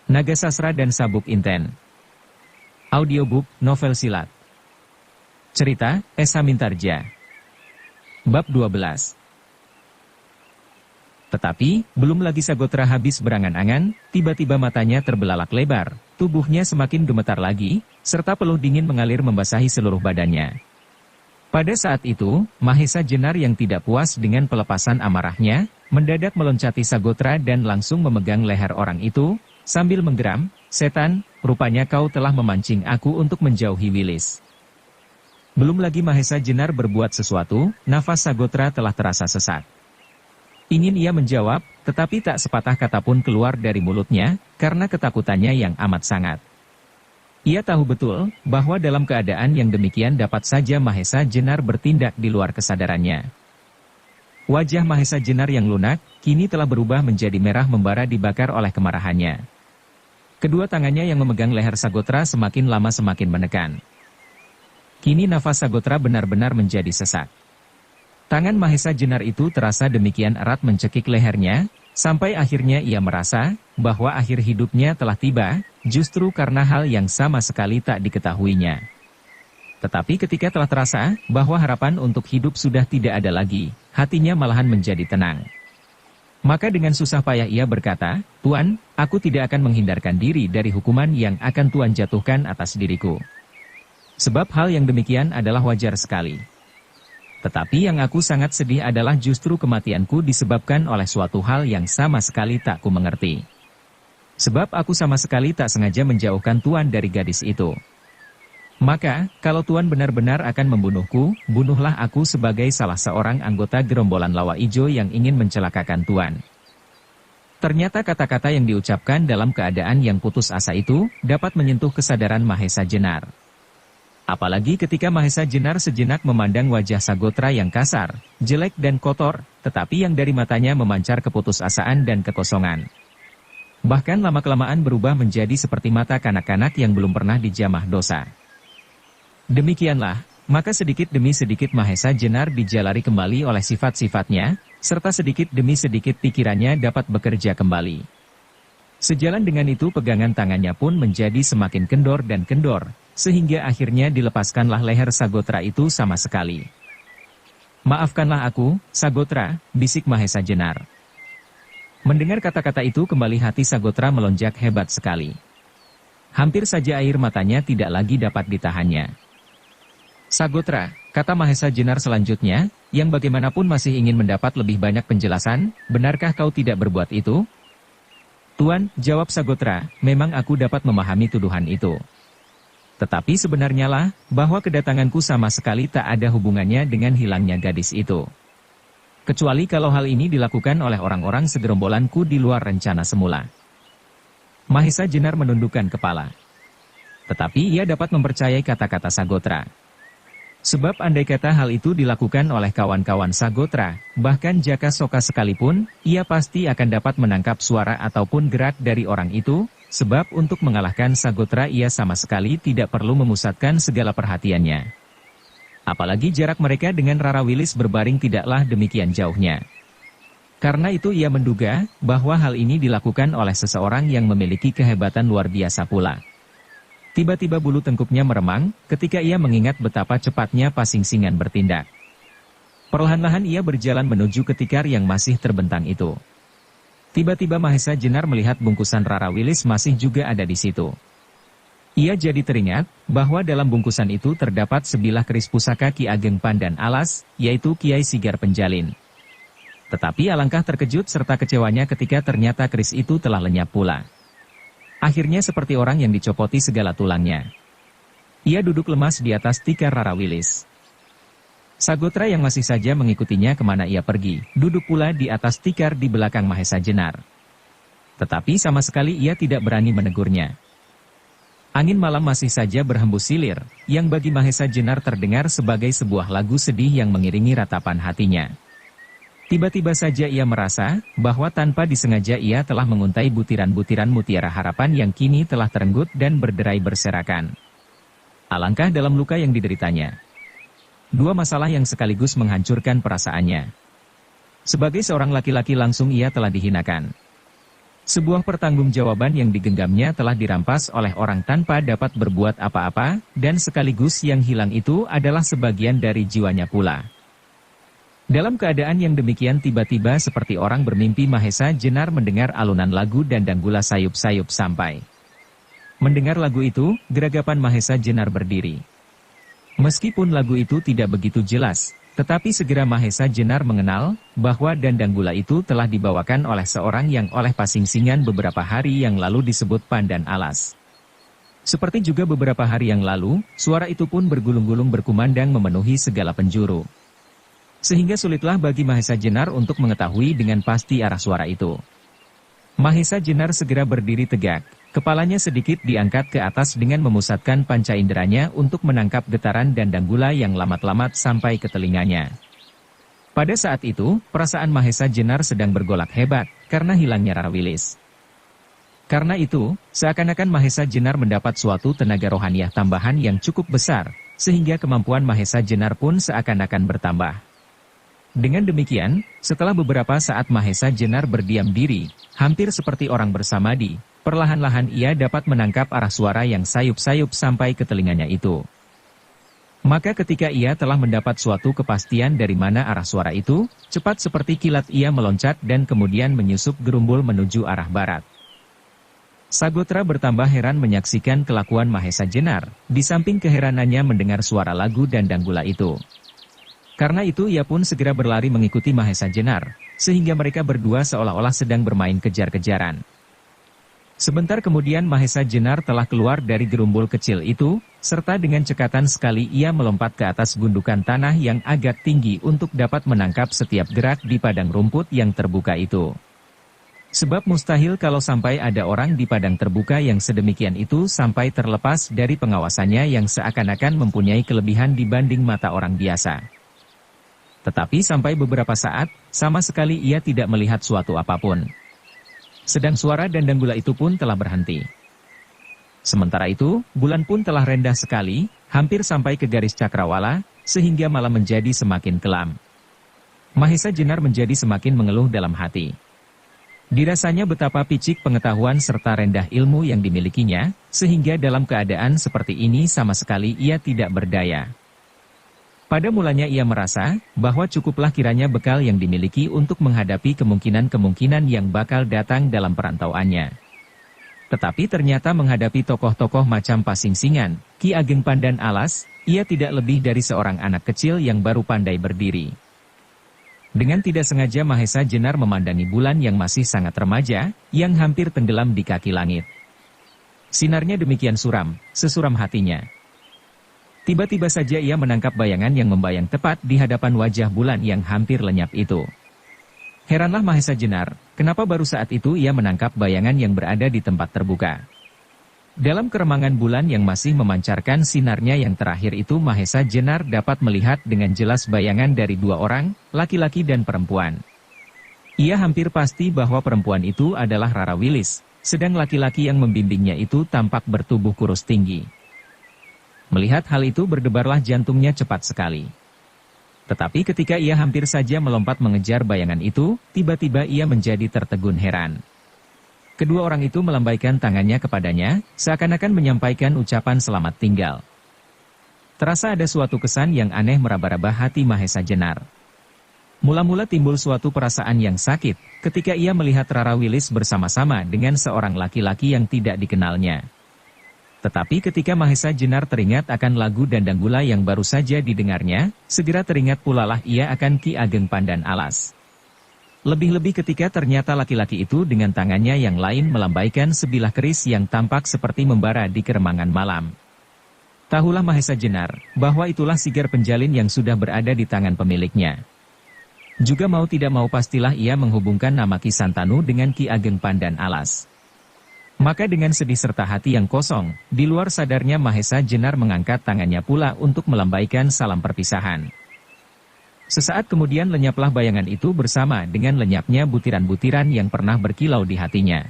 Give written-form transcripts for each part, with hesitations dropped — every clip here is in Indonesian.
Naga Sastra dan Sabuk Inten. Audiobook, novel silat. Cerita, Esa Mintarja. Bab 12. Tetapi, belum lagi Sagotra habis berangan-angan, tiba-tiba matanya terbelalak lebar, tubuhnya semakin gemetar lagi, serta peluh dingin mengalir membasahi seluruh badannya. Pada saat itu, Mahesa Jenar yang tidak puas dengan pelepasan amarahnya, mendadak meloncati Sagotra dan langsung memegang leher orang itu, sambil menggeram, "Setan, rupanya kau telah memancing aku untuk menjauhi Wilis." Belum lagi Mahesa Jenar berbuat sesuatu, nafas Sagotra telah terasa sesak. Ingin ia menjawab, tetapi tak sepatah kata pun keluar dari mulutnya, karena ketakutannya yang amat sangat. Ia tahu betul, bahwa dalam keadaan yang demikian dapat saja Mahesa Jenar bertindak di luar kesadarannya. Wajah Mahesa Jenar yang lunak, kini telah berubah menjadi merah membara dibakar oleh kemarahannya. Kedua tangannya yang memegang leher Sagotra semakin lama semakin menekan. Kini nafas Sagotra benar-benar menjadi sesak. Tangan Mahesa Jenar itu terasa demikian erat mencekik lehernya, sampai akhirnya ia merasa, bahwa akhir hidupnya telah tiba, justru karena hal yang sama sekali tak diketahuinya. Tetapi ketika telah terasa, bahwa harapan untuk hidup sudah tidak ada lagi, hatinya malahan menjadi tenang. Maka dengan susah payah ia berkata, "Tuan, aku tidak akan menghindarkan diri dari hukuman yang akan Tuan jatuhkan atas diriku. Sebab hal yang demikian adalah wajar sekali. Tetapi yang aku sangat sedih adalah justru kematianku disebabkan oleh suatu hal yang sama sekali tak ku mengerti. Sebab aku sama sekali tak sengaja menjauhkan Tuan dari gadis itu. Maka, kalau Tuan benar-benar akan membunuhku, bunuhlah aku sebagai salah seorang anggota gerombolan Lawa Ijo yang ingin mencelakakan Tuan." Ternyata kata-kata yang diucapkan dalam keadaan yang putus asa itu, dapat menyentuh kesadaran Mahesa Jenar. Apalagi ketika Mahesa Jenar sejenak memandang wajah Sagotra yang kasar, jelek dan kotor, tetapi yang dari matanya memancar keputusasaan dan kekosongan. Bahkan lama-kelamaan berubah menjadi seperti mata kanak-kanak yang belum pernah dijamah dosa. Demikianlah, maka sedikit demi sedikit Mahesa Jenar dijalari kembali oleh sifat-sifatnya, serta sedikit demi sedikit pikirannya dapat bekerja kembali. Sejalan dengan itu pegangan tangannya pun menjadi semakin kendor dan kendor, sehingga akhirnya dilepaskanlah leher Sagotra itu sama sekali. "Maafkanlah aku, Sagotra," bisik Mahesa Jenar. Mendengar kata-kata itu kembali hati Sagotra melonjak hebat sekali. Hampir saja air matanya tidak lagi dapat ditahannya. "Sagotra," kata Mahesa Jenar selanjutnya, yang bagaimanapun masih ingin mendapat lebih banyak penjelasan, "benarkah kau tidak berbuat itu?" "Tuan," jawab Sagotra, "memang aku dapat memahami tuduhan itu. Tetapi sebenarnya lah, bahwa kedatanganku sama sekali tak ada hubungannya dengan hilangnya gadis itu. Kecuali kalau hal ini dilakukan oleh orang-orang segerombolanku di luar rencana semula." Mahesa Jenar menundukkan kepala. Tetapi ia dapat mempercayai kata-kata Sagotra. Sebab andai kata hal itu dilakukan oleh kawan-kawan Sagotra, bahkan Jaka Soka sekalipun, ia pasti akan dapat menangkap suara ataupun gerak dari orang itu, sebab untuk mengalahkan Sagotra ia sama sekali tidak perlu memusatkan segala perhatiannya. Apalagi jarak mereka dengan Rara Wilis berbaring tidaklah demikian jauhnya. Karena itu ia menduga, bahwa hal ini dilakukan oleh seseorang yang memiliki kehebatan luar biasa pula. Tiba-tiba bulu tengkuknya meremang, ketika ia mengingat betapa cepatnya Pasingsingan bertindak. Perlahan-lahan ia berjalan menuju ke tikar yang masih terbentang itu. Tiba-tiba Mahesa Jenar melihat bungkusan Rara Wilis masih juga ada di situ. Ia jadi teringat, bahwa dalam bungkusan itu terdapat sebilah keris pusaka Ki Ageng Pandan Alas, yaitu Kiai Sigar Penjalin. Tetapi alangkah terkejut serta kecewanya ketika ternyata keris itu telah lenyap pula. Akhirnya seperti orang yang dicopoti segala tulangnya. Ia duduk lemas di atas tikar Rara Wilis. Sagotra yang masih saja mengikutinya kemana ia pergi, duduk pula di atas tikar di belakang Mahesa Jenar. Tetapi sama sekali ia tidak berani menegurnya. Angin malam masih saja berhembus silir, yang bagi Mahesa Jenar terdengar sebagai sebuah lagu sedih yang mengiringi ratapan hatinya. Tiba-tiba saja ia merasa, bahwa tanpa disengaja ia telah menguntai butiran-butiran mutiara harapan yang kini telah terenggut dan berderai berserakan. Alangkah dalam luka yang dideritanya. Dua masalah yang sekaligus menghancurkan perasaannya. Sebagai seorang laki-laki langsung ia telah dihinakan. Sebuah pertanggungjawaban yang digenggamnya telah dirampas oleh orang tanpa dapat berbuat apa-apa, dan sekaligus yang hilang itu adalah sebagian dari jiwanya pula. Dalam keadaan yang demikian tiba-tiba seperti orang bermimpi Mahesa Jenar mendengar alunan lagu Dandang Gula Sayup-Sayup sampai. Mendengar lagu itu, geragapan Mahesa Jenar berdiri. Meskipun lagu itu tidak begitu jelas, tetapi segera Mahesa Jenar mengenal bahwa Dandang Gula itu telah dibawakan oleh seorang yang oleh Pasingsingan beberapa hari yang lalu disebut Pandan Alas. Seperti juga beberapa hari yang lalu, suara itu pun bergulung-gulung berkumandang memenuhi segala penjuru. Sehingga sulitlah bagi Mahesa Jenar untuk mengetahui dengan pasti arah suara itu. Mahesa Jenar segera berdiri tegak, kepalanya sedikit diangkat ke atas dengan memusatkan panca inderanya untuk menangkap getaran Dandang Gula yang lamat-lamat sampai ke telinganya. Pada saat itu, perasaan Mahesa Jenar sedang bergolak hebat, karena hilangnya Rara Wilis. Karena itu, seakan-akan Mahesa Jenar mendapat suatu tenaga rohaniah tambahan yang cukup besar, sehingga kemampuan Mahesa Jenar pun seakan-akan bertambah. Dengan demikian, setelah beberapa saat Mahesa Jenar berdiam diri, hampir seperti orang bersamadi, perlahan-lahan ia dapat menangkap arah suara yang sayup-sayup sampai ke telinganya itu. Maka ketika ia telah mendapat suatu kepastian dari mana arah suara itu, cepat seperti kilat ia meloncat dan kemudian menyusup gerumbul menuju arah barat. Sagotra bertambah heran menyaksikan kelakuan Mahesa Jenar, di samping keheranannya mendengar suara lagu Dandang Gula itu. Karena itu ia pun segera berlari mengikuti Mahesa Jenar, sehingga mereka berdua seolah-olah sedang bermain kejar-kejaran. Sebentar kemudian Mahesa Jenar telah keluar dari gerumbul kecil itu, serta dengan cekatan sekali ia melompat ke atas gundukan tanah yang agak tinggi untuk dapat menangkap setiap gerak di padang rumput yang terbuka itu. Sebab mustahil kalau sampai ada orang di padang terbuka yang sedemikian itu sampai terlepas dari pengawasannya yang seakan-akan mempunyai kelebihan dibanding mata orang biasa. Tetapi sampai beberapa saat, sama sekali ia tidak melihat suatu apapun. Sedang suara Dandang Gula itu pun telah berhenti. Sementara itu, bulan pun telah rendah sekali, hampir sampai ke garis cakrawala, sehingga malah menjadi semakin kelam. Mahesa Jenar menjadi semakin mengeluh dalam hati. Dirasanya betapa picik pengetahuan serta rendah ilmu yang dimilikinya, sehingga dalam keadaan seperti ini sama sekali ia tidak berdaya. Pada mulanya ia merasa bahwa cukuplah kiranya bekal yang dimiliki untuk menghadapi kemungkinan-kemungkinan yang bakal datang dalam perantauannya. Tetapi ternyata menghadapi tokoh-tokoh macam Pasingsingan, Ki Ageng Pandan Alas, ia tidak lebih dari seorang anak kecil yang baru pandai berdiri. Dengan tidak sengaja Mahesa Jenar memandangi bulan yang masih sangat remaja, yang hampir tenggelam di kaki langit. Sinarnya demikian suram, sesuram hatinya. Tiba-tiba saja ia menangkap bayangan yang membayang tepat di hadapan wajah bulan yang hampir lenyap itu. Heranlah Mahesa Jenar, kenapa baru saat itu ia menangkap bayangan yang berada di tempat terbuka. Dalam keremangan bulan yang masih memancarkan sinarnya yang terakhir itu Mahesa Jenar dapat melihat dengan jelas bayangan dari dua orang, laki-laki dan perempuan. Ia hampir pasti bahwa perempuan itu adalah Rara Wilis, sedang laki-laki yang membimbingnya itu tampak bertubuh kurus tinggi. Melihat hal itu berdebarlah jantungnya cepat sekali. Tetapi ketika ia hampir saja melompat mengejar bayangan itu, tiba-tiba ia menjadi tertegun heran. Kedua orang itu melambaikan tangannya kepadanya, seakan-akan menyampaikan ucapan selamat tinggal. Terasa ada suatu kesan yang aneh meraba-raba hati Mahesa Jenar. Mula-mula timbul suatu perasaan yang sakit, ketika ia melihat Rara Wilis bersama-sama dengan seorang laki-laki yang tidak dikenalnya. Tetapi ketika Mahesa Jenar teringat akan lagu Dandang Gula yang baru saja didengarnya, segera teringat pula lah ia akan Ki Ageng Pandan Alas. Lebih-lebih ketika ternyata laki-laki itu dengan tangannya yang lain melambaikan sebilah keris yang tampak seperti membara di keremangan malam. Tahulah Mahesa Jenar, bahwa itulah sigar penjalin yang sudah berada di tangan pemiliknya. Juga mau tidak mau pastilah ia menghubungkan nama Ki Santanu dengan Ki Ageng Pandan Alas. Maka dengan sedih serta hati yang kosong, di luar sadarnya Mahesa Jenar mengangkat tangannya pula untuk melambaikan salam perpisahan. Sesaat kemudian lenyaplah bayangan itu bersama dengan lenyapnya butiran-butiran yang pernah berkilau di hatinya.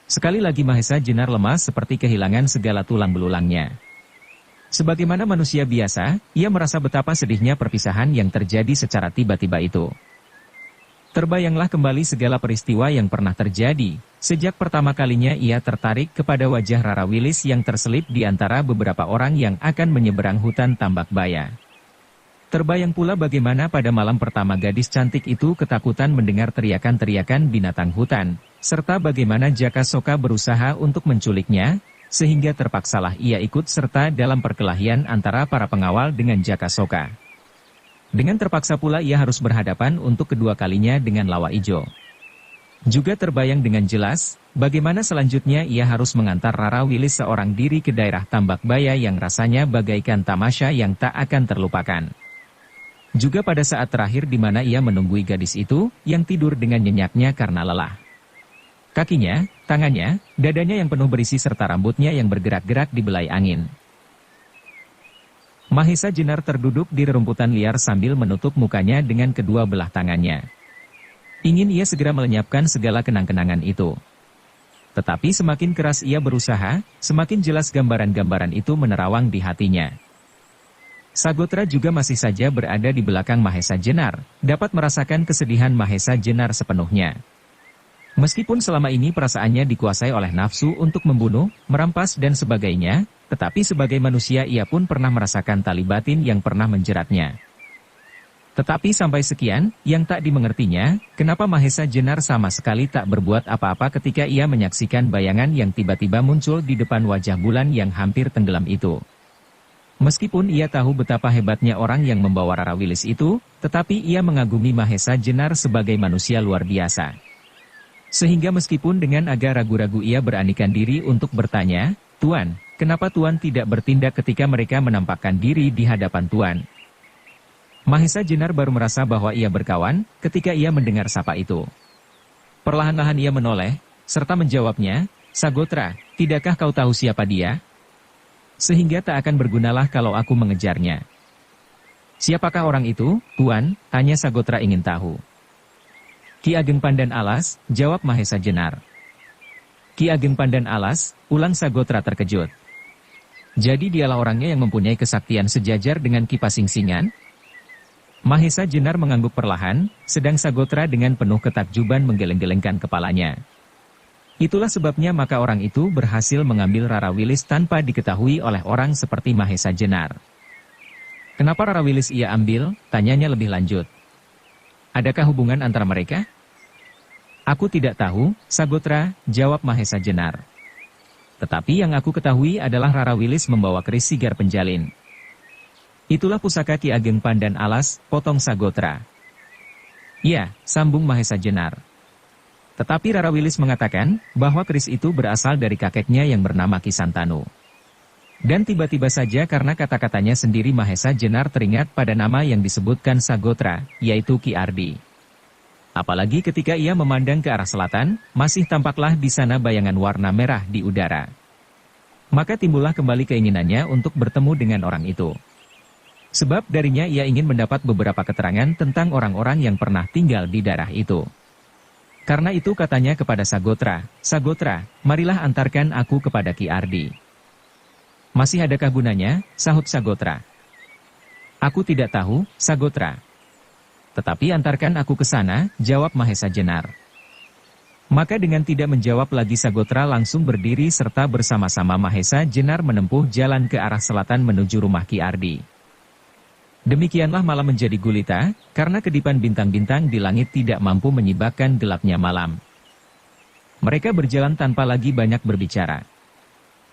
Sekali lagi Mahesa Jenar lemas seperti kehilangan segala tulang belulangnya. Sebagaimana manusia biasa, ia merasa betapa sedihnya perpisahan yang terjadi secara tiba-tiba itu. Terbayanglah kembali segala peristiwa yang pernah terjadi, sejak pertama kalinya ia tertarik kepada wajah Rara Wilis yang terselip di antara beberapa orang yang akan menyeberang hutan Tambak Baya. Terbayang pula bagaimana pada malam pertama gadis cantik itu ketakutan mendengar teriakan-teriakan binatang hutan, serta bagaimana Jaka Soka berusaha untuk menculiknya, sehingga terpaksalah ia ikut serta dalam perkelahian antara para pengawal dengan Jaka Soka. Dengan terpaksa pula ia harus berhadapan untuk kedua kalinya dengan Lawa Ijo. Juga terbayang dengan jelas, bagaimana selanjutnya ia harus mengantar Rara Wilis seorang diri ke daerah Tambak Baya yang rasanya bagaikan tamasya yang tak akan terlupakan. Juga pada saat terakhir di mana ia menunggui gadis itu, yang tidur dengan nyenyaknya karena lelah. Kakinya, tangannya, dadanya yang penuh berisi serta rambutnya yang bergerak-gerak di belai angin. Mahesa Jenar terduduk di rerumputan liar sambil menutup mukanya dengan kedua belah tangannya. Ingin ia segera melenyapkan segala kenang-kenangan itu. Tetapi semakin keras ia berusaha, semakin jelas gambaran-gambaran itu menerawang di hatinya. Sagotra juga masih saja berada di belakang Mahesa Jenar, dapat merasakan kesedihan Mahesa Jenar sepenuhnya. Meskipun selama ini perasaannya dikuasai oleh nafsu untuk membunuh, merampas dan sebagainya, tetapi sebagai manusia ia pun pernah merasakan tali batin yang pernah menjeratnya. Tetapi sampai sekian, yang tak dimengertinya, kenapa Mahesa Jenar sama sekali tak berbuat apa-apa ketika ia menyaksikan bayangan yang tiba-tiba muncul di depan wajah bulan yang hampir tenggelam itu. Meskipun ia tahu betapa hebatnya orang yang membawa Rara Wilis itu, tetapi ia mengagumi Mahesa Jenar sebagai manusia luar biasa. Sehingga meskipun dengan agak ragu-ragu ia beranikan diri untuk bertanya, "Tuan, kenapa Tuan tidak bertindak ketika mereka menampakkan diri di hadapan Tuan?" Mahesa Jenar baru merasa bahwa ia berkawan, ketika ia mendengar sapa itu. Perlahan-lahan ia menoleh, serta menjawabnya, "Sagotra, tidakkah kau tahu siapa dia? Sehingga tak akan bergunalah kalau aku mengejarnya." "Siapakah orang itu, Tuan?" tanya Sagotra ingin tahu. "Ki Ageng Pandan Alas," jawab Mahesa Jenar. "Ki Ageng Pandan Alas," ulang Sagotra terkejut. "Jadi dialah orangnya yang mempunyai kesaktian sejajar dengan Ki Pasingsingan?" Mahesa Jenar mengangguk perlahan, sedang Sagotra dengan penuh ketakjuban menggeleng-gelengkan kepalanya. Itulah sebabnya maka orang itu berhasil mengambil Rara Wilis tanpa diketahui oleh orang seperti Mahesa Jenar. "Kenapa Rara Wilis ia ambil?" tanyanya lebih lanjut. "Adakah hubungan antara mereka?" "Aku tidak tahu, Sagotra," jawab Mahesa Jenar. "Tetapi yang aku ketahui adalah Rara Wilis membawa keris sigar penjalin." "Itulah pusaka Ki Ageng Pandan Alas," potong Sagotra. "Iya," sambung Mahesa Jenar. "Tetapi Rara Wilis mengatakan bahwa keris itu berasal dari kakeknya yang bernama Ki Santanu." Dan tiba-tiba saja karena kata-katanya sendiri Mahesa Jenar teringat pada nama yang disebutkan Sagotra, yaitu Ki Ardi. Apalagi ketika ia memandang ke arah selatan, masih tampaklah di sana bayangan warna merah di udara. Maka timbullah kembali keinginannya untuk bertemu dengan orang itu. Sebab darinya ia ingin mendapat beberapa keterangan tentang orang-orang yang pernah tinggal di daerah itu. Karena itu katanya kepada Sagotra, "Sagotra, marilah antarkan aku kepada Ki Ardi." "Masih adakah gunanya?" sahut Sagotra. "Aku tidak tahu, Sagotra. Tetapi antarkan aku ke sana," jawab Mahesa Jenar. Maka dengan tidak menjawab lagi Sagotra langsung berdiri serta bersama-sama Mahesa Jenar menempuh jalan ke arah selatan menuju rumah Ki Ardi. Demikianlah malam menjadi gulita, karena kedipan bintang-bintang di langit tidak mampu menyibakkan gelapnya malam. Mereka berjalan tanpa lagi banyak berbicara.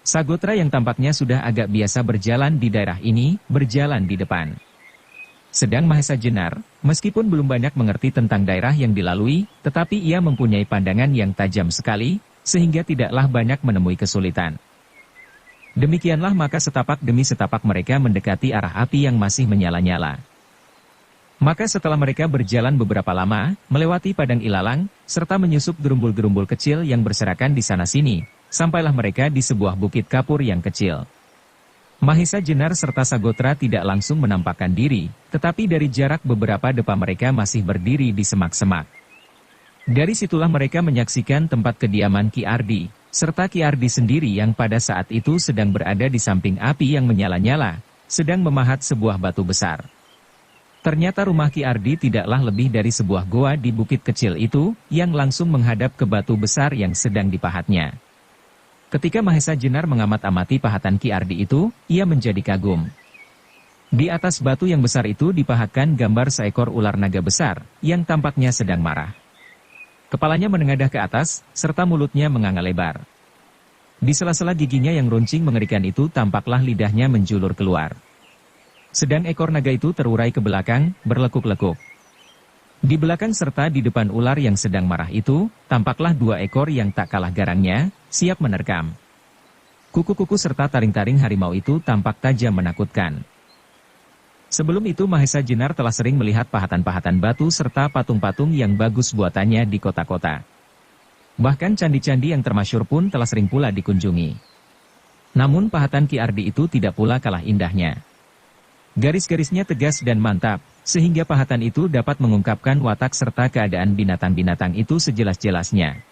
Sagotra yang tampaknya sudah agak biasa berjalan di daerah ini, berjalan di depan. Sedang Mahesa Jenar, meskipun belum banyak mengerti tentang daerah yang dilalui, tetapi ia mempunyai pandangan yang tajam sekali, sehingga tidaklah banyak menemui kesulitan. Demikianlah maka setapak demi setapak mereka mendekati arah api yang masih menyala-nyala. Maka setelah mereka berjalan beberapa lama, melewati padang ilalang, serta menyusup gerumbul-gerumbul kecil yang berserakan di sana-sini, sampailah mereka di sebuah bukit kapur yang kecil. Mahesa Jenar serta Sagotra tidak langsung menampakkan diri, tetapi dari jarak beberapa depa mereka masih berdiri di semak-semak. Dari situlah mereka menyaksikan tempat kediaman Ki Ardi, serta Ki Ardi sendiri yang pada saat itu sedang berada di samping api yang menyala-nyala, sedang memahat sebuah batu besar. Ternyata rumah Ki Ardi tidaklah lebih dari sebuah goa di bukit kecil itu, yang langsung menghadap ke batu besar yang sedang dipahatnya. Ketika Mahesa Jenar mengamat-amati pahatan Ki Ardi itu, ia menjadi kagum. Di atas batu yang besar itu dipahatkan gambar seekor ular naga besar, yang tampaknya sedang marah. Kepalanya menengadah ke atas, serta mulutnya menganga lebar. Di sela-sela giginya yang runcing mengerikan itu tampaklah lidahnya menjulur keluar. Sedang ekor naga itu terurai ke belakang, berlekuk-lekuk. Di belakang serta di depan ular yang sedang marah itu, tampaklah 2 ekor yang tak kalah garangnya, siap menerkam. Kuku-kuku serta taring-taring harimau itu tampak tajam menakutkan. Sebelum itu Mahesa Jenar telah sering melihat pahatan-pahatan batu serta patung-patung yang bagus buatannya di kota-kota. Bahkan candi-candi yang termasyhur pun telah sering pula dikunjungi. Namun pahatan Ki Ardi itu tidak pula kalah indahnya. Garis-garisnya tegas dan mantap, sehingga pahatan itu dapat mengungkapkan watak serta keadaan binatang-binatang itu sejelas-jelasnya.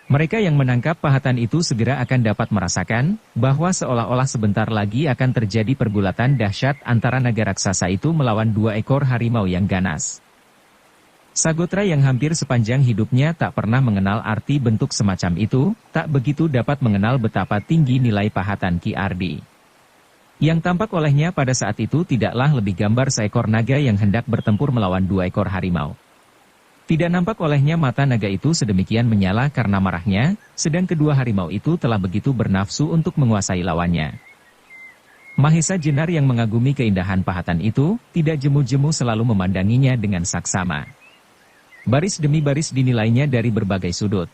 Mereka yang menangkap pahatan itu segera akan dapat merasakan, bahwa seolah-olah sebentar lagi akan terjadi pergulatan dahsyat antara naga raksasa itu melawan 2 ekor harimau yang ganas. Sagotra yang hampir sepanjang hidupnya tak pernah mengenal arti bentuk semacam itu, tak begitu dapat mengenal betapa tinggi nilai pahatan Ki Ardi. Yang tampak olehnya pada saat itu tidaklah lebih gambar seekor naga yang hendak bertempur melawan 2 ekor harimau. Tidak nampak olehnya mata naga itu sedemikian menyala karena marahnya, sedang kedua harimau itu telah begitu bernafsu untuk menguasai lawannya. Mahesa Jenar yang mengagumi keindahan pahatan itu, tidak jemu-jemu selalu memandanginya dengan saksama. Baris demi baris dinilainya dari berbagai sudut.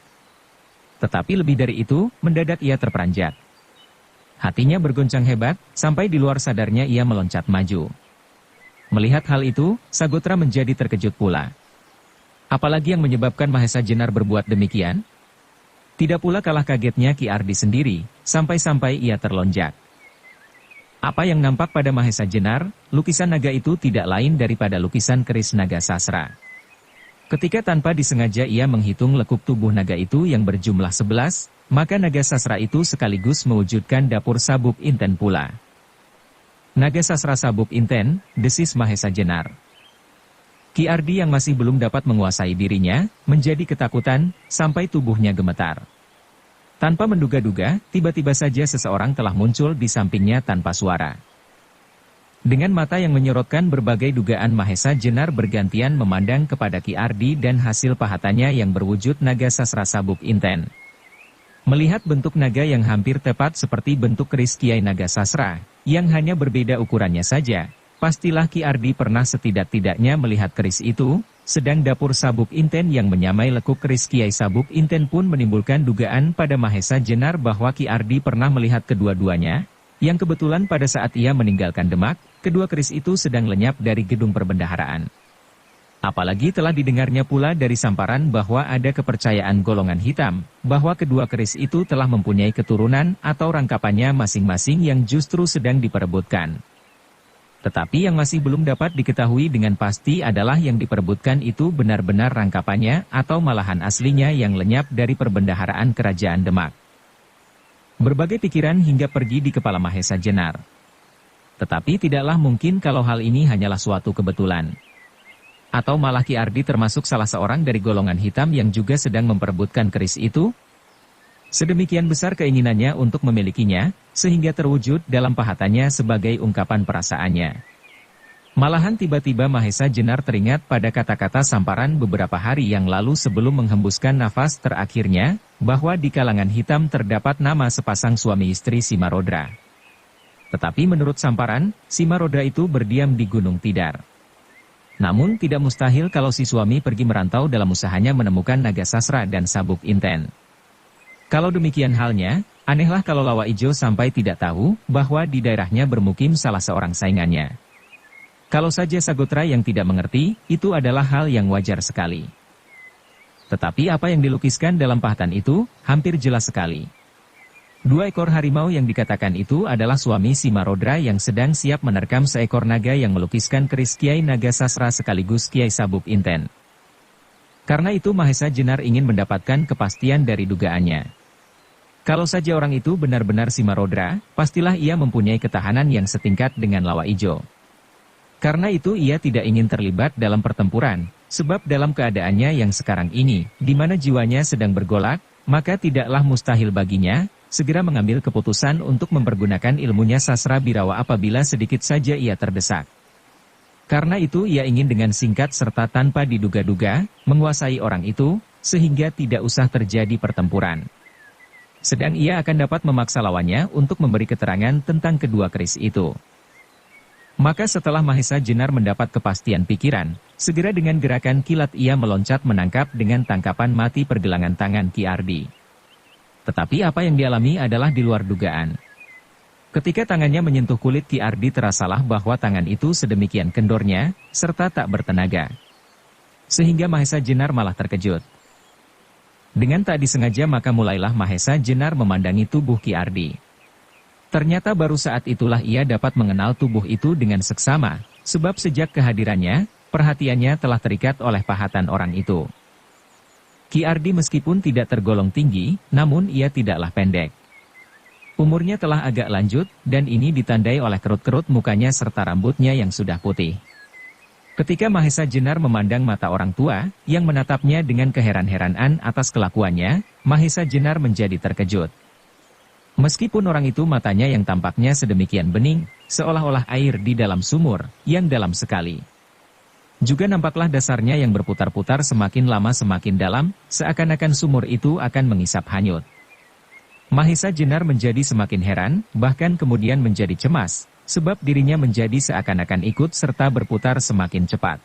Tetapi lebih dari itu, mendadak ia terperanjat. Hatinya bergoncang hebat, sampai di luar sadarnya ia meloncat maju. Melihat hal itu, Sagotra menjadi terkejut pula. Apalagi yang menyebabkan Mahesa Jenar berbuat demikian? Tidak pula kalah kagetnya Ki Ardi sendiri, sampai-sampai ia terlonjak. Apa yang nampak pada Mahesa Jenar, lukisan naga itu tidak lain daripada lukisan keris naga sasra. Ketika tanpa disengaja ia menghitung lekuk tubuh naga itu yang berjumlah 11, maka naga sasra itu sekaligus mewujudkan dapur sabuk inten pula. Naga sasra sabuk inten, desis Mahesa Jenar. Ki Ardi yang masih belum dapat menguasai dirinya, menjadi ketakutan, sampai tubuhnya gemetar. Tanpa menduga-duga, tiba-tiba saja seseorang telah muncul di sampingnya tanpa suara. Dengan mata yang menyorotkan berbagai dugaan Mahesa Jenar bergantian memandang kepada Ki Ardi dan hasil pahatannya yang berwujud naga sasra sabuk inten. Melihat bentuk naga yang hampir tepat seperti bentuk keris Kiai Naga Sasra, yang hanya berbeda ukurannya saja, pastilah Ki Ardi pernah setidak-tidaknya melihat keris itu, sedang dapur sabuk inten yang menyamai lekuk keris Kiai sabuk inten pun menimbulkan dugaan pada Mahesa Jenar bahwa Ki Ardi pernah melihat kedua-duanya, yang kebetulan pada saat ia meninggalkan Demak, kedua keris itu sedang lenyap dari gedung perbendaharaan. Apalagi telah didengarnya pula dari Samparan bahwa ada kepercayaan golongan hitam, bahwa kedua keris itu telah mempunyai keturunan atau rangkapannya masing-masing yang justru sedang diperebutkan. Tetapi yang masih belum dapat diketahui dengan pasti adalah yang diperebutkan itu benar-benar rangkapannya atau malahan aslinya yang lenyap dari perbendaharaan kerajaan Demak. Berbagai pikiran hingga pergi di kepala Mahesa Jenar. Tetapi tidaklah mungkin kalau hal ini hanyalah suatu kebetulan. Atau malah Ki Ardi termasuk salah seorang dari golongan hitam yang juga sedang memperebutkan keris itu? Sedemikian besar keinginannya untuk memilikinya, sehingga terwujud dalam pahatannya sebagai ungkapan perasaannya. Malahan tiba-tiba Mahesa Jenar teringat pada kata-kata Samparan beberapa hari yang lalu sebelum menghembuskan nafas terakhirnya, bahwa di kalangan hitam terdapat nama sepasang suami istri Simarodra. Tetapi menurut Samparan, Simarodra itu berdiam di Gunung Tidar. Namun tidak mustahil kalau si suami pergi merantau dalam usahanya menemukan naga sasra dan sabuk inten. Kalau demikian halnya, anehlah kalau Lawa Ijo sampai tidak tahu bahwa di daerahnya bermukim salah seorang saingannya. Kalau saja Sagotra yang tidak mengerti, itu adalah hal yang wajar sekali. Tetapi apa yang dilukiskan dalam pahatan itu, hampir jelas sekali. 2 ekor harimau yang dikatakan itu adalah suami Simarodra yang sedang siap menerkam seekor naga yang melukiskan keris Kiai Naga Sasra sekaligus Kiai Sabuk Inten. Karena itu Mahesa Jenar ingin mendapatkan kepastian dari dugaannya. Kalau saja orang itu benar-benar Simarodra, pastilah ia mempunyai ketahanan yang setingkat dengan Lawa Ijo. Karena itu ia tidak ingin terlibat dalam pertempuran, sebab dalam keadaannya yang sekarang ini, di mana jiwanya sedang bergolak, maka tidaklah mustahil baginya, segera mengambil keputusan untuk mempergunakan ilmunya sastra birawa apabila sedikit saja ia terdesak. Karena itu ia ingin dengan singkat serta tanpa diduga-duga, menguasai orang itu, sehingga tidak usah terjadi pertempuran. Sedang ia akan dapat memaksa lawannya untuk memberi keterangan tentang kedua keris itu. Maka setelah Mahesa Jenar mendapat kepastian pikiran, segera dengan gerakan kilat ia meloncat menangkap dengan tangkapan mati pergelangan tangan Ki Ardi. Tetapi apa yang dialami adalah di luar dugaan. Ketika tangannya menyentuh kulit Ki Ardi terasalah bahwa tangan itu sedemikian kendornya, serta tak bertenaga. Sehingga Mahesa Jenar malah terkejut. Dengan tak disengaja maka mulailah Mahesa Jenar memandangi tubuh Ki Ardi. Ternyata baru saat itulah ia dapat mengenal tubuh itu dengan seksama, sebab sejak kehadirannya, perhatiannya telah terikat oleh pahatan orang itu. Ki Ardi meskipun tidak tergolong tinggi, namun ia tidaklah pendek. Umurnya telah agak lanjut, dan ini ditandai oleh kerut-kerut mukanya serta rambutnya yang sudah putih. Ketika Mahesa Jenar memandang mata orang tua, yang menatapnya dengan keheran-heranan atas kelakuannya, Mahesa Jenar menjadi terkejut. Meskipun orang itu matanya yang tampaknya sedemikian bening, seolah-olah air di dalam sumur, yang dalam sekali. Juga nampaklah dasarnya yang berputar-putar semakin lama semakin dalam, seakan-akan sumur itu akan mengisap hanyut. Mahesa Jenar menjadi semakin heran, bahkan kemudian menjadi cemas, sebab dirinya menjadi seakan-akan ikut serta berputar semakin cepat.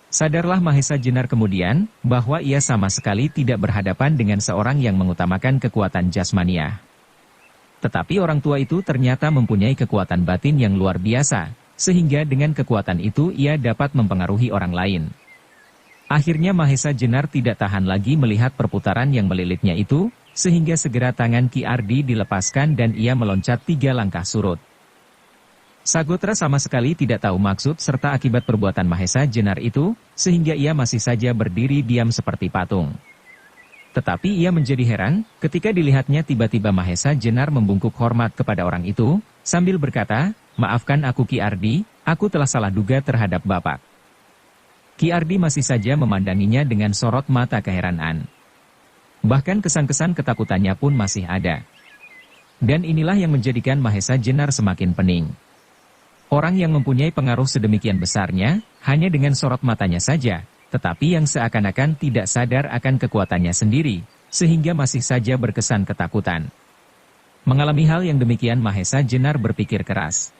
Sadarlah Mahesa Jenar kemudian, bahwa ia sama sekali tidak berhadapan dengan seorang yang mengutamakan kekuatan jasmaniah. Tetapi orang tua itu ternyata mempunyai kekuatan batin yang luar biasa, sehingga dengan kekuatan itu ia dapat mempengaruhi orang lain. Akhirnya Mahesa Jenar tidak tahan lagi melihat perputaran yang melilitnya itu, sehingga segera tangan Ki Ardi dilepaskan dan ia meloncat 3 langkah surut. Sagotra sama sekali tidak tahu maksud serta akibat perbuatan Mahesa Jenar itu, sehingga ia masih saja berdiri diam seperti patung. Tetapi ia menjadi heran, ketika dilihatnya tiba-tiba Mahesa Jenar membungkuk hormat kepada orang itu, sambil berkata, "Maafkan aku Ki Ardi, aku telah salah duga terhadap Bapak." Ki Ardi masih saja memandanginya dengan sorot mata keheranan. Bahkan kesan-kesan ketakutannya pun masih ada. Dan inilah yang menjadikan Mahesa Jenar semakin pening. Orang yang mempunyai pengaruh sedemikian besarnya, hanya dengan sorot matanya saja, tetapi yang seakan-akan tidak sadar akan kekuatannya sendiri, sehingga masih saja berkesan ketakutan. Mengalami hal yang demikian Mahesa Jenar berpikir keras.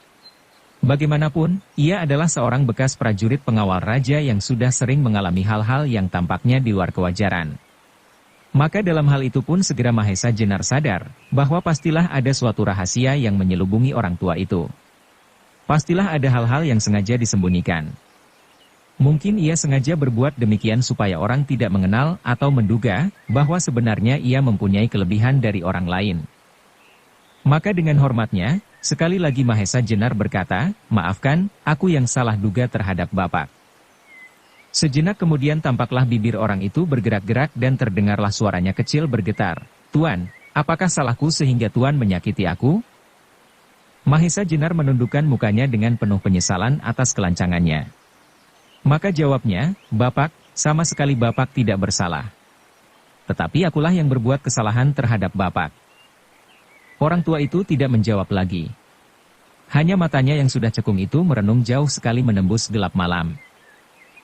Bagaimanapun, ia adalah seorang bekas prajurit pengawal raja yang sudah sering mengalami hal-hal yang tampaknya di luar kewajaran. Maka dalam hal itu pun segera Mahesa Jenar sadar, bahwa pastilah ada suatu rahasia yang menyelubungi orang tua itu. Pastilah ada hal-hal yang sengaja disembunyikan. Mungkin ia sengaja berbuat demikian supaya orang tidak mengenal atau menduga bahwa sebenarnya ia mempunyai kelebihan dari orang lain. Maka dengan hormatnya, sekali lagi Mahesa Jenar berkata, "Maafkan, aku yang salah duga terhadap Bapak." Sejenak kemudian tampaklah bibir orang itu bergerak-gerak dan terdengarlah suaranya kecil bergetar, "Tuan, apakah salahku sehingga Tuan menyakiti aku?" Mahesa Jenar menundukkan mukanya dengan penuh penyesalan atas kelancangannya. Maka jawabnya, "Bapak, sama sekali Bapak tidak bersalah. Tetapi akulah yang berbuat kesalahan terhadap Bapak." Orang tua itu tidak menjawab lagi. Hanya matanya yang sudah cekung itu merenung jauh sekali menembus gelap malam.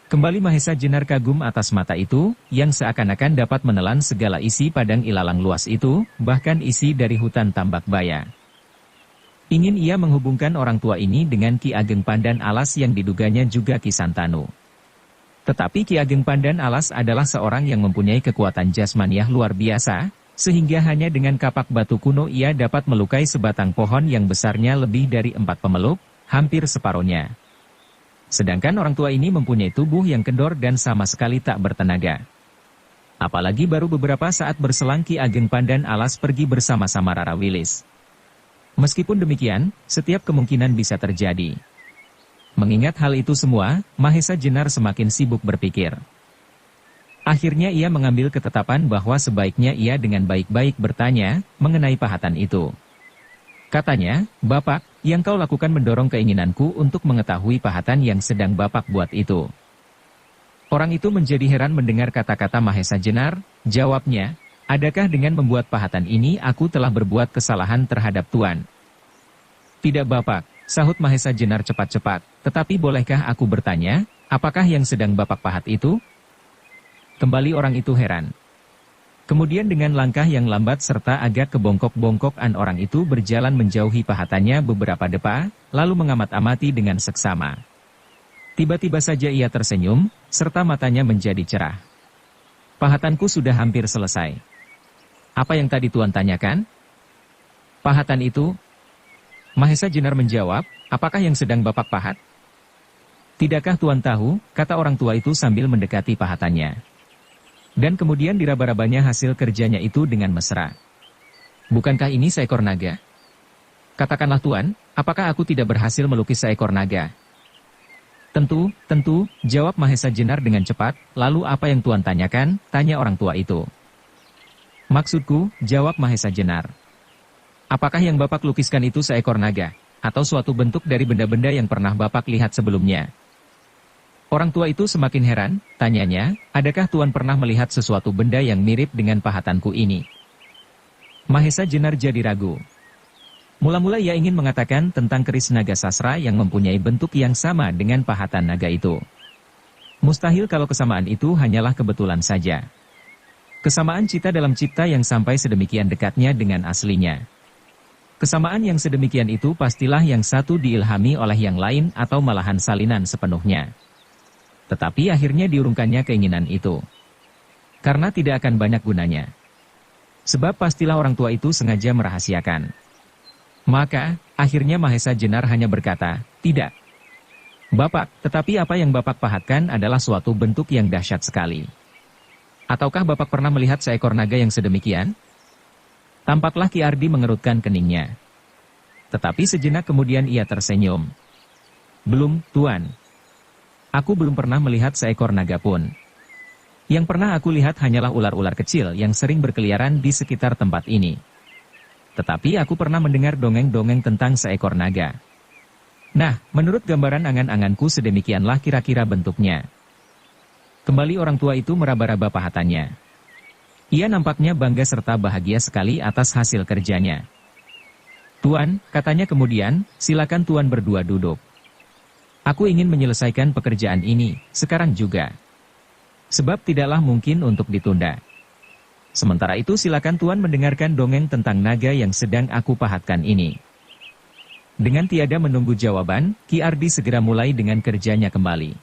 Kembali Mahesa Jenar kagum atas mata itu, yang seakan-akan dapat menelan segala isi padang ilalang luas itu, bahkan isi dari hutan tambak baya. Ingin ia menghubungkan orang tua ini dengan Ki Ageng Pandan Alas yang diduganya juga Ki Santanu. Tetapi Ki Ageng Pandan Alas adalah seorang yang mempunyai kekuatan jasmaniah luar biasa, sehingga hanya dengan kapak batu kuno ia dapat melukai sebatang pohon yang besarnya lebih dari 4 pemeluk, hampir separuhnya. Sedangkan orang tua ini mempunyai tubuh yang kendor dan sama sekali tak bertenaga. Apalagi baru beberapa saat berselang Ki Ageng Pandan Alas pergi bersama-sama Rara Wilis. Meskipun demikian, setiap kemungkinan bisa terjadi. Mengingat hal itu semua, Mahesa Jenar semakin sibuk berpikir. Akhirnya ia mengambil ketetapan bahwa sebaiknya ia dengan baik-baik bertanya mengenai pahatan itu. Katanya, "Bapak, yang kau lakukan mendorong keinginanku untuk mengetahui pahatan yang sedang Bapak buat itu. Orang itu menjadi heran mendengar kata-kata Mahesa Jenar, jawabnya, adakah dengan membuat pahatan ini aku telah berbuat kesalahan terhadap Tuan? Tidak Bapak, sahut Mahesa Jenar cepat-cepat, tetapi bolehkah aku bertanya, apakah yang sedang Bapak pahat itu? Kembali orang itu heran. Kemudian dengan langkah yang lambat serta agak kebongkok-bongkokan orang itu berjalan menjauhi pahatannya beberapa depa, lalu mengamat-amati dengan seksama. Tiba-tiba saja ia tersenyum, serta matanya menjadi cerah. Pahatanku sudah hampir selesai. Apa yang tadi Tuan tanyakan? Pahatan itu? Mahesa Jenar menjawab, apakah yang sedang Bapak pahat? Tidakkah Tuan tahu, kata orang tua itu sambil mendekati pahatannya. Dan kemudian diraba-rabanya hasil kerjanya itu dengan mesra. Bukankah ini seekor naga? Katakanlah Tuan, apakah aku tidak berhasil melukis seekor naga? Tentu, jawab Mahesa Jenar dengan cepat, lalu apa yang Tuan tanyakan, tanya orang tua itu. Maksudku, jawab Mahesa Jenar. Apakah yang Bapak lukiskan itu seekor naga, atau suatu bentuk dari benda-benda yang pernah Bapak lihat sebelumnya? Orang tua itu semakin heran, tanyanya, adakah Tuan pernah melihat sesuatu benda yang mirip dengan pahatanku ini? Mahesa Jenar jadi ragu. Mula-mula ia ingin mengatakan tentang keris naga sasra yang mempunyai bentuk yang sama dengan pahatan naga itu. Mustahil kalau kesamaan itu hanyalah kebetulan saja. Kesamaan cita dalam cipta yang sampai sedemikian dekatnya dengan aslinya. Kesamaan yang sedemikian itu pastilah yang satu diilhami oleh yang lain atau malahan salinan sepenuhnya. Tetapi akhirnya diurungkannya keinginan itu. Karena tidak akan banyak gunanya. Sebab pastilah orang tua itu sengaja merahasiakan. Maka, akhirnya Mahesa Jenar hanya berkata, tidak. Bapak, tetapi apa yang Bapak pahatkan adalah suatu bentuk yang dahsyat sekali. Ataukah Bapak pernah melihat seekor naga yang sedemikian? Tampaklah Ki Ardi mengerutkan keningnya. Tetapi sejenak kemudian ia tersenyum. Belum, Tuan. Aku belum pernah melihat seekor naga pun. Yang pernah aku lihat hanyalah ular-ular kecil yang sering berkeliaran di sekitar tempat ini. Tetapi aku pernah mendengar dongeng-dongeng tentang seekor naga. Nah, menurut gambaran angan-anganku sedemikianlah kira-kira bentuknya. Kembali orang tua itu meraba-raba pahatannya. Ia nampaknya bangga serta bahagia sekali atas hasil kerjanya. Tuan, katanya kemudian, silakan Tuan berdua duduk. Aku ingin menyelesaikan pekerjaan ini, sekarang juga. Sebab tidaklah mungkin untuk ditunda. Sementara itu silakan Tuan mendengarkan dongeng tentang naga yang sedang aku pahatkan ini. Dengan tiada menunggu jawaban, Ki Ardi segera mulai dengan kerjanya kembali.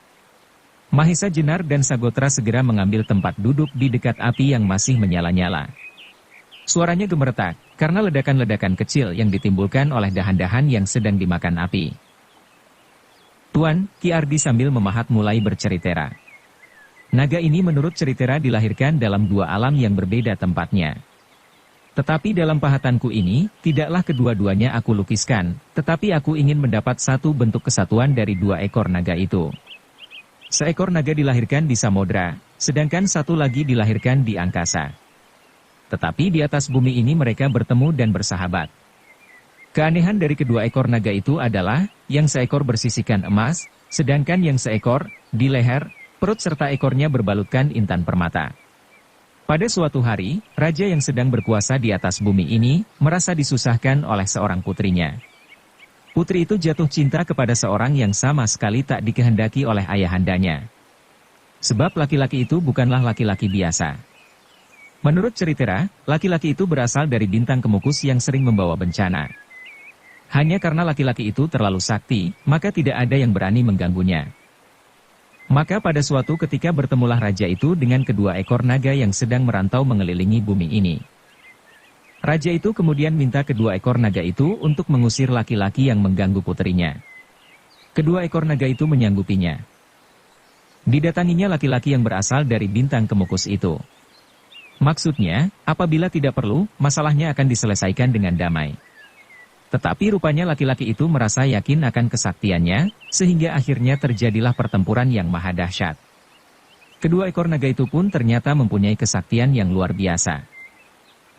Mahesa Jenar dan Sagotra segera mengambil tempat duduk di dekat api yang masih menyala-nyala. Suaranya gemeretak, karena ledakan-ledakan kecil yang ditimbulkan oleh dahan-dahan yang sedang dimakan api. Tuan, Ki Ardi sambil memahat mulai bercerita. Naga ini menurut cerita dilahirkan dalam dua alam yang berbeda tempatnya. Tetapi dalam pahatanku ini, tidaklah kedua-duanya aku lukiskan, tetapi aku ingin mendapat satu bentuk kesatuan dari dua ekor naga itu. Seekor naga dilahirkan di samudra, sedangkan satu lagi dilahirkan di angkasa. Tetapi di atas bumi ini mereka bertemu dan bersahabat. Keanehan dari kedua ekor naga itu adalah, yang seekor bersisikan emas, sedangkan yang seekor, di leher, perut serta ekornya berbalutkan intan permata. Pada suatu hari, raja yang sedang berkuasa di atas bumi ini, merasa disusahkan oleh seorang putrinya. Putri itu jatuh cinta kepada seorang yang sama sekali tak dikehendaki oleh ayahandanya. Sebab laki-laki itu bukanlah laki-laki biasa. Menurut cerita, laki-laki itu berasal dari bintang Kemukus yang sering membawa bencana. Hanya karena laki-laki itu terlalu sakti, maka tidak ada yang berani mengganggunya. Maka pada suatu ketika bertemulah raja itu dengan kedua ekor naga yang sedang merantau mengelilingi bumi ini. Raja itu kemudian minta kedua ekor naga itu untuk mengusir laki-laki yang mengganggu putrinya. Kedua ekor naga itu menyanggupinya. Didatanginya laki-laki yang berasal dari bintang Kemukus itu. Maksudnya, apabila tidak perlu, masalahnya akan diselesaikan dengan damai. Tetapi rupanya laki-laki itu merasa yakin akan kesaktiannya, sehingga akhirnya terjadilah pertempuran yang maha dahsyat. Kedua ekor naga itu pun ternyata mempunyai kesaktian yang luar biasa.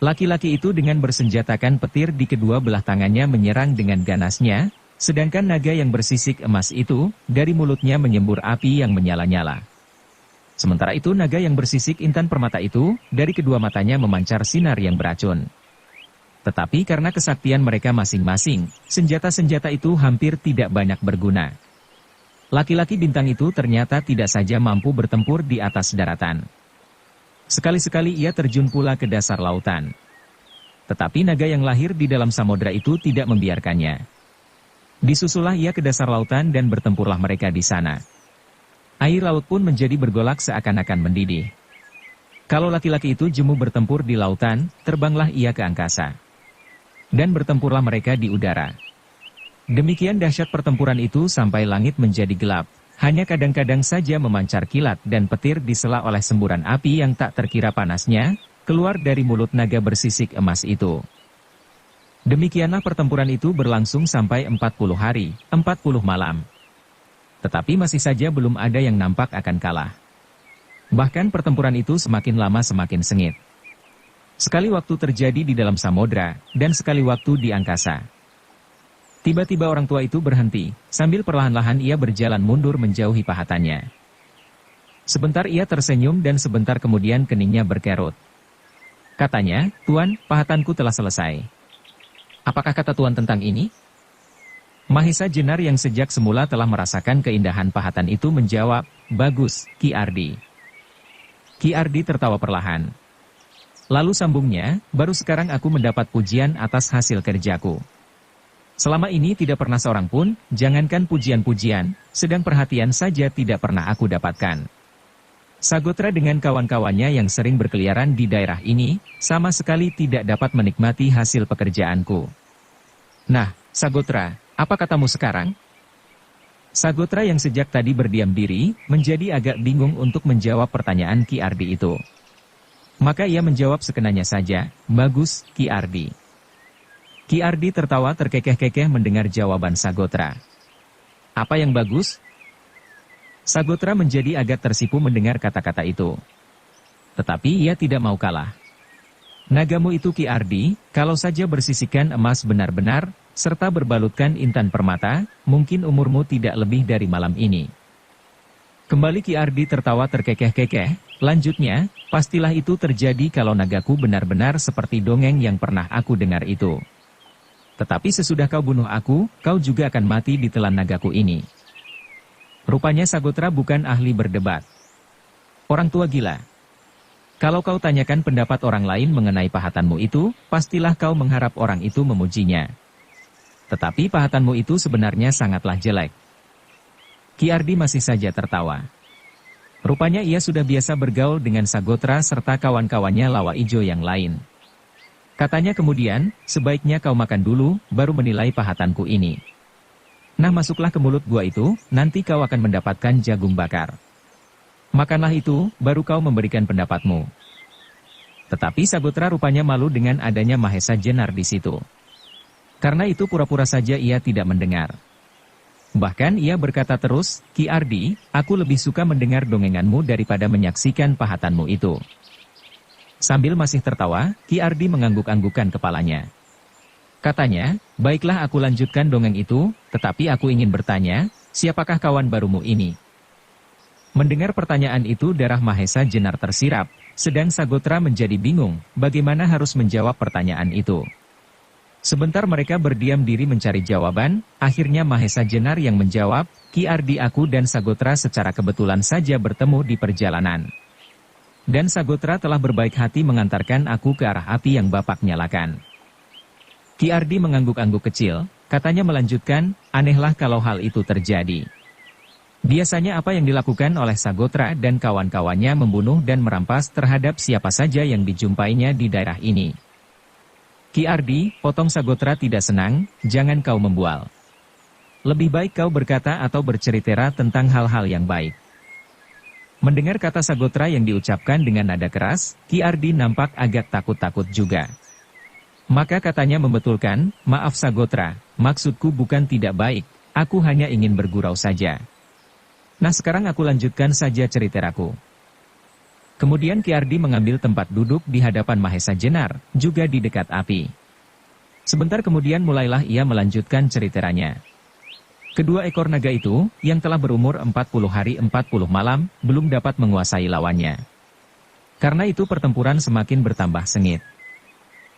Laki-laki itu dengan bersenjatakan petir di kedua belah tangannya menyerang dengan ganasnya, sedangkan naga yang bersisik emas itu, dari mulutnya menyembur api yang menyala-nyala. Sementara itu naga yang bersisik intan permata itu, dari kedua matanya memancar sinar yang beracun. Tetapi karena kesaktian mereka masing-masing, senjata-senjata itu hampir tidak banyak berguna. Laki-laki bintang itu ternyata tidak saja mampu bertempur di atas daratan. Sekali-sekali ia terjun pula ke dasar lautan. Tetapi naga yang lahir di dalam samudera itu tidak membiarkannya. Disusullah ia ke dasar lautan dan bertempurlah mereka di sana. Air laut pun menjadi bergolak seakan-akan mendidih. Kalau laki-laki itu jemu bertempur di lautan, terbanglah ia ke angkasa. Dan bertempurlah mereka di udara. Demikian dahsyat pertempuran itu sampai langit menjadi gelap. Hanya kadang-kadang saja memancar kilat dan petir disela oleh semburan api yang tak terkira panasnya, keluar dari mulut naga bersisik emas itu. Demikianlah pertempuran itu berlangsung sampai 40 hari, 40 malam. Tetapi masih saja belum ada yang nampak akan kalah. Bahkan pertempuran itu semakin lama semakin sengit. Sekali waktu terjadi di dalam samudra, dan sekali waktu di angkasa. Tiba-tiba orang tua itu berhenti, sambil perlahan-lahan ia berjalan mundur menjauhi pahatannya. Sebentar ia tersenyum dan sebentar kemudian keningnya berkerut. Katanya, "Tuan, pahatanku telah selesai." "Apakah kata Tuan tentang ini?" Mahesa Jenar yang sejak semula telah merasakan keindahan pahatan itu menjawab, "Bagus, Ki Ardi." Ki Ardi tertawa perlahan. Lalu sambungnya, "Baru sekarang aku mendapat pujian atas hasil kerjaku. Selama ini tidak pernah seorang pun, jangankan pujian-pujian, sedang perhatian saja tidak pernah aku dapatkan. Sagotra dengan kawan-kawannya yang sering berkeliaran di daerah ini, sama sekali tidak dapat menikmati hasil pekerjaanku. Nah, Sagotra, apa katamu sekarang?" Sagotra yang sejak tadi berdiam diri, menjadi agak bingung untuk menjawab pertanyaan Ki Ardi itu. Maka ia menjawab sekenanya saja, "Bagus, Ki Ardi." Ki Ardi tertawa terkekeh-kekeh mendengar jawaban Sagotra. "Apa yang bagus?" Sagotra menjadi agak tersipu mendengar kata-kata itu. Tetapi ia tidak mau kalah. "Nagamu itu Ki Ardi, kalau saja bersisikan emas benar-benar, serta berbalutkan intan permata, mungkin umurmu tidak lebih dari malam ini." Kembali Ki Ardi tertawa terkekeh-kekeh, lanjutnya, "Pastilah itu terjadi kalau nagaku benar-benar seperti dongeng yang pernah aku dengar itu. Tetapi sesudah kau bunuh aku, kau juga akan mati di telan nagaku ini." Rupanya Sagotra bukan ahli berdebat. Orang tua gila. Kalau kau tanyakan pendapat orang lain mengenai pahatanmu itu, pastilah kau mengharap orang itu memujinya. Tetapi pahatanmu itu sebenarnya sangatlah jelek. Ki Ardi masih saja tertawa. Rupanya ia sudah biasa bergaul dengan Sagotra serta kawan-kawannya lawa ijo yang lain. Katanya kemudian, "Sebaiknya kau makan dulu, baru menilai pahatanku ini. Nah, masuklah ke mulut gua itu, nanti kau akan mendapatkan jagung bakar. Makanlah itu, baru kau memberikan pendapatmu." Tetapi Sagotra rupanya malu dengan adanya Mahesa Jenar di situ. Karena itu pura-pura saja ia tidak mendengar. Bahkan ia berkata terus, "Ki Ardi, aku lebih suka mendengar dongenganmu daripada menyaksikan pahatanmu itu." Sambil masih tertawa, Ki Ardi mengangguk-anggukkan kepalanya. Katanya, "Baiklah aku lanjutkan dongeng itu, tetapi aku ingin bertanya, siapakah kawan barumu ini?" Mendengar pertanyaan itu darah Mahesa Jenar tersirap, sedang Sagotra menjadi bingung, bagaimana harus menjawab pertanyaan itu. Sebentar mereka berdiam diri mencari jawaban, akhirnya Mahesa Jenar yang menjawab, "Ki Ardi, aku dan Sagotra secara kebetulan saja bertemu di perjalanan. Dan Sagotra telah berbaik hati mengantarkan aku ke arah api yang Bapak nyalakan." Ki Ardi mengangguk-angguk kecil, katanya melanjutkan, "Anehlah kalau hal itu terjadi. Biasanya apa yang dilakukan oleh Sagotra dan kawan-kawannya membunuh dan merampas terhadap siapa saja yang dijumpainya di daerah ini." "Ki Ardi," potong Sagotra tidak senang, "jangan kau membual. Lebih baik kau berkata atau bercerita tentang hal-hal yang baik." Mendengar kata Sagotra yang diucapkan dengan nada keras, Ki Ardi nampak agak takut-takut juga. Maka katanya membetulkan, "Maaf Sagotra, maksudku bukan tidak baik, aku hanya ingin bergurau saja. Nah sekarang aku lanjutkan saja ceritaku. Kemudian Ki Ardi mengambil tempat duduk di hadapan Mahesa Jenar, juga di dekat api. Sebentar kemudian mulailah ia melanjutkan ceritanya. Kedua ekor naga itu, yang telah berumur 40 hari 40 malam, belum dapat menguasai lawannya. Karena itu pertempuran semakin bertambah sengit.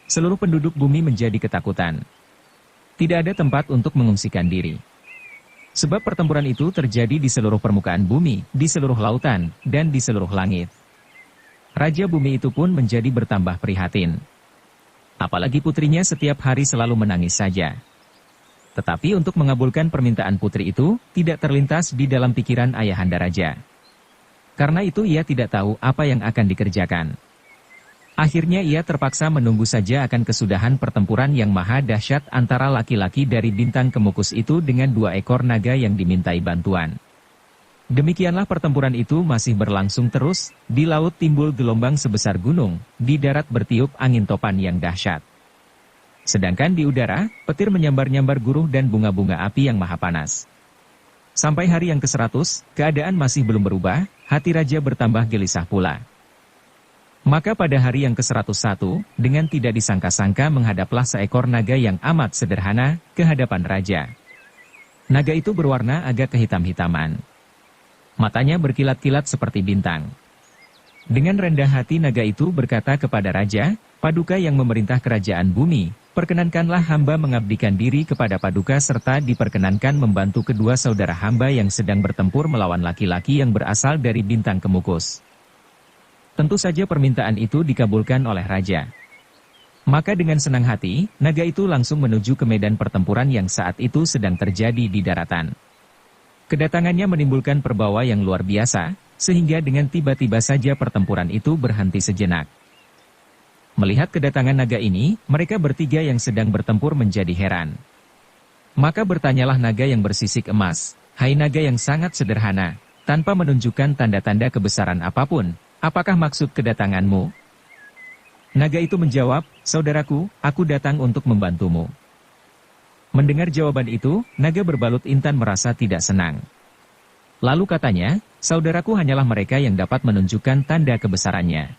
Seluruh penduduk bumi menjadi ketakutan. Tidak ada tempat untuk mengungsikan diri. Sebab pertempuran itu terjadi di seluruh permukaan bumi, di seluruh lautan, dan di seluruh langit. Raja bumi itu pun menjadi bertambah prihatin. Apalagi putrinya setiap hari selalu menangis saja. Tetapi untuk mengabulkan permintaan putri itu, tidak terlintas di dalam pikiran ayahanda raja. Karena itu ia tidak tahu apa yang akan dikerjakan. Akhirnya ia terpaksa menunggu saja akan kesudahan pertempuran yang maha dahsyat antara laki-laki dari bintang Kemukus itu dengan dua ekor naga yang dimintai bantuan. Demikianlah pertempuran itu masih berlangsung terus, di laut timbul gelombang sebesar gunung, di darat bertiup angin topan yang dahsyat. Sedangkan di udara, petir menyambar-nyambar guruh dan bunga-bunga api yang maha panas. Sampai hari yang ke-100, keadaan masih belum berubah, hati raja bertambah gelisah pula. Maka pada hari yang ke-101, dengan tidak disangka-sangka menghadaplah seekor naga yang amat sederhana, ke hadapan raja. Naga itu berwarna agak kehitam-hitaman. Matanya berkilat-kilat seperti bintang. Dengan rendah hati naga itu berkata kepada raja, Paduka yang memerintah kerajaan bumi, perkenankanlah hamba mengabdikan diri kepada Paduka serta diperkenankan membantu kedua saudara hamba yang sedang bertempur melawan laki-laki yang berasal dari bintang Kemukus. Tentu saja permintaan itu dikabulkan oleh raja. Maka dengan senang hati, naga itu langsung menuju ke medan pertempuran yang saat itu sedang terjadi di daratan. Kedatangannya menimbulkan perbawa yang luar biasa, sehingga dengan tiba-tiba saja pertempuran itu berhenti sejenak. Melihat kedatangan naga ini, mereka bertiga yang sedang bertempur menjadi heran. Maka bertanyalah naga yang bersisik emas, "Hai naga yang sangat sederhana, tanpa menunjukkan tanda-tanda kebesaran apapun, apakah maksud kedatanganmu?" Naga itu menjawab, "Saudaraku, aku datang untuk membantumu." Mendengar jawaban itu, naga berbalut intan merasa tidak senang. Lalu katanya, "Saudaraku hanyalah mereka yang dapat menunjukkan tanda kebesarannya."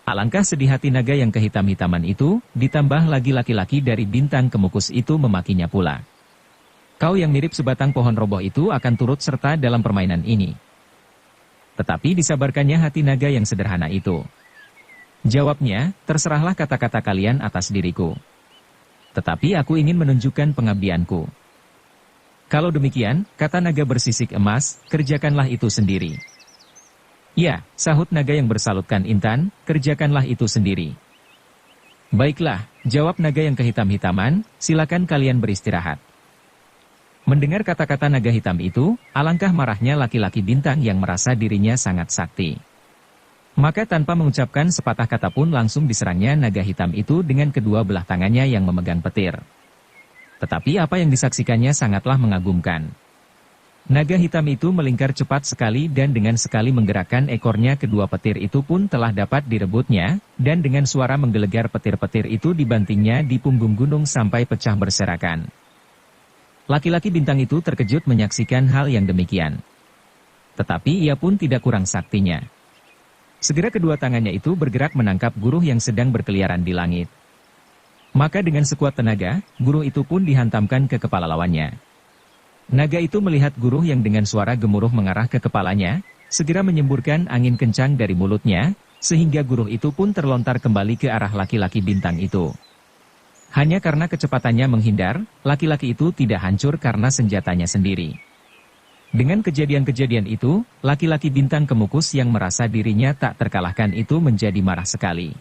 Alangkah sedih hati naga yang kehitam-hitaman itu, ditambah lagi laki-laki dari bintang Kemukus itu memakinya pula. "Kau yang mirip sebatang pohon roboh itu akan turut serta dalam permainan ini." Tetapi disabarkannya hati naga yang sederhana itu. Jawabnya, "Terserahlah kata-kata kalian atas diriku. Tetapi aku ingin menunjukkan pengabdianku." "Kalau demikian," kata naga bersisik emas, "kerjakanlah itu sendiri." "Ya," sahut naga yang bersalutkan intan, "kerjakanlah itu sendiri." "Baiklah," jawab naga yang kehitam-hitaman, "silakan kalian beristirahat." Mendengar kata-kata naga hitam itu, alangkah marahnya laki-laki bintang yang merasa dirinya sangat sakti. Maka tanpa mengucapkan sepatah kata pun langsung diserangnya naga hitam itu dengan kedua belah tangannya yang memegang petir. Tetapi apa yang disaksikannya sangatlah mengagumkan. Naga hitam itu melingkar cepat sekali dan dengan sekali menggerakkan ekornya kedua petir itu pun telah dapat direbutnya, dan dengan suara menggelegar petir-petir itu dibantingnya di punggung gunung sampai pecah berserakan. Laki-laki bintang itu terkejut menyaksikan hal yang demikian. Tetapi ia pun tidak kurang saktinya. Segera kedua tangannya itu bergerak menangkap guruh yang sedang berkeliaran di langit. Maka dengan sekuat tenaga, guruh itu pun dihantamkan ke kepala lawannya. Naga itu melihat guruh yang dengan suara gemuruh mengarah ke kepalanya, segera menyemburkan angin kencang dari mulutnya, sehingga guruh itu pun terlontar kembali ke arah laki-laki bintang itu. Hanya karena kecepatannya menghindar, laki-laki itu tidak hancur karena senjatanya sendiri. Dengan kejadian-kejadian itu, laki-laki bintang Kemukus yang merasa dirinya tak terkalahkan itu menjadi marah sekali.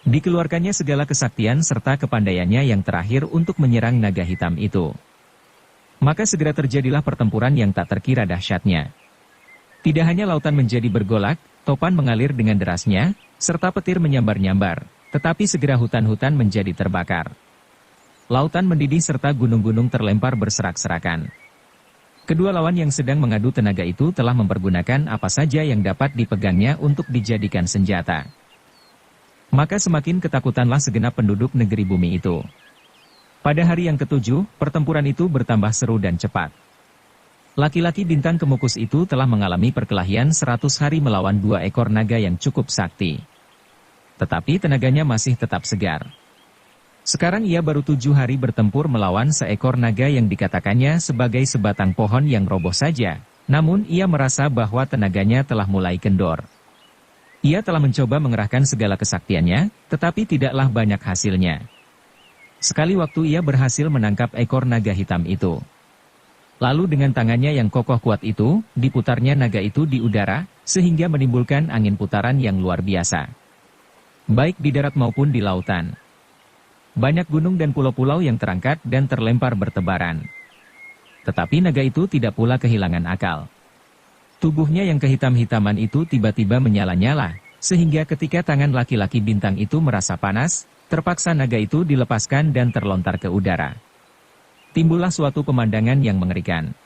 Dikeluarkannya segala kesaktian serta kepandaiannya yang terakhir untuk menyerang naga hitam itu. Maka segera terjadilah pertempuran yang tak terkira dahsyatnya. Tidak hanya lautan menjadi bergolak, topan mengalir dengan derasnya, serta petir menyambar-nyambar, tetapi segera hutan-hutan menjadi terbakar. Lautan mendidih serta gunung-gunung terlempar berserak-serakan. Kedua lawan yang sedang mengadu tenaga itu telah mempergunakan apa saja yang dapat dipegangnya untuk dijadikan senjata. Maka semakin ketakutanlah segenap penduduk negeri bumi itu. Pada hari yang ke-7, pertempuran itu bertambah seru dan cepat. Laki-laki bintang kemukus itu telah mengalami perkelahian 100 hari melawan 2 ekor naga yang cukup sakti. Tetapi tenaganya masih tetap segar. Sekarang ia baru 7 hari bertempur melawan seekor naga yang dikatakannya sebagai sebatang pohon yang roboh saja. Namun ia merasa bahwa tenaganya telah mulai kendor. Ia telah mencoba mengerahkan segala kesaktiannya, tetapi tidaklah banyak hasilnya. Sekali waktu ia berhasil menangkap ekor naga hitam itu. Lalu dengan tangannya yang kokoh kuat itu, diputarnya naga itu di udara, sehingga menimbulkan angin putaran yang luar biasa. Baik di darat maupun di lautan. Banyak gunung dan pulau-pulau yang terangkat dan terlempar bertebaran. Tetapi naga itu tidak pula kehilangan akal. Tubuhnya yang kehitam-hitaman itu tiba-tiba menyala-nyala, sehingga ketika tangan laki-laki bintang itu merasa panas, terpaksa naga itu dilepaskan dan terlontar ke udara. Timbullah suatu pemandangan yang mengerikan.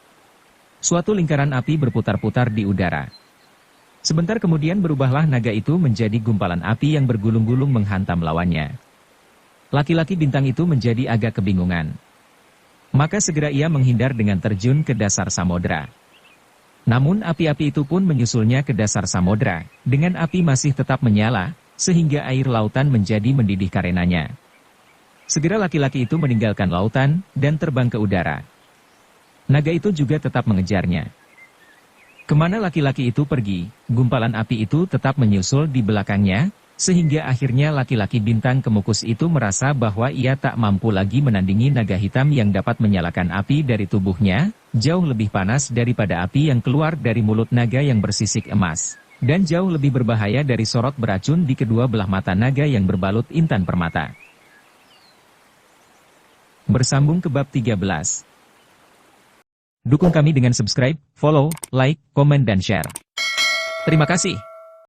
Suatu lingkaran api berputar-putar di udara. Sebentar kemudian berubahlah naga itu menjadi gumpalan api yang bergulung-gulung menghantam lawannya. Laki-laki bintang itu menjadi agak kebingungan. Maka segera ia menghindar dengan terjun ke dasar samudra. Namun api-api itu pun menyusulnya ke dasar samudra, dengan api masih tetap menyala, sehingga air lautan menjadi mendidih karenanya. Segera laki-laki itu meninggalkan lautan, dan terbang ke udara. Naga itu juga tetap mengejarnya. Kemana laki-laki itu pergi, gumpalan api itu tetap menyusul di belakangnya, sehingga akhirnya laki-laki bintang kemukus itu merasa bahwa ia tak mampu lagi menandingi naga hitam yang dapat menyalakan api dari tubuhnya, jauh lebih panas daripada api yang keluar dari mulut naga yang bersisik emas, dan jauh lebih berbahaya dari sorot beracun di kedua belah mata naga yang berbalut intan permata. Bersambung ke bab 13. Dukung kami dengan subscribe, follow, like, komen dan share. Terima kasih.